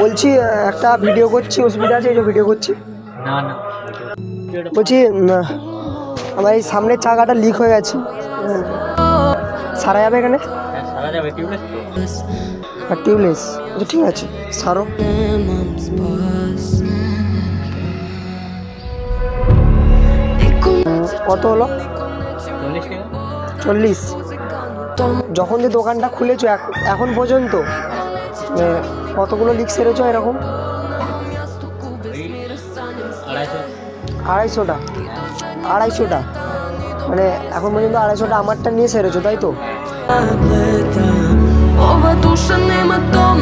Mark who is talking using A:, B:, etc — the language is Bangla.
A: বলছি একটা ভিডিও করছি, অসুবিধা আছে? এই যে ভিডিও করছি।
B: না না
A: বলছি আমার এই সামনের চাকাটা লিক হয়ে গেছে, সারা যাবে এখানে?
B: হ্যাঁ সারা যাবে, টিউবলেস তো।
A: আর টিউবলেস? আচ্ছা ঠিক আছে, সারো। কত হলো?
B: 40 টাকা।
A: 40? যখন যে দোকানটা খুলেছো এখন পর্যন্ত কতগুলো লিক সেরেছো এরকম?
B: ওই 250।
A: 250টা? 250টা মানে এখন পর্যন্ত 250টা আমারটা নিয়ে সেরেছো, তাই তো?
C: Ова душа нема дом,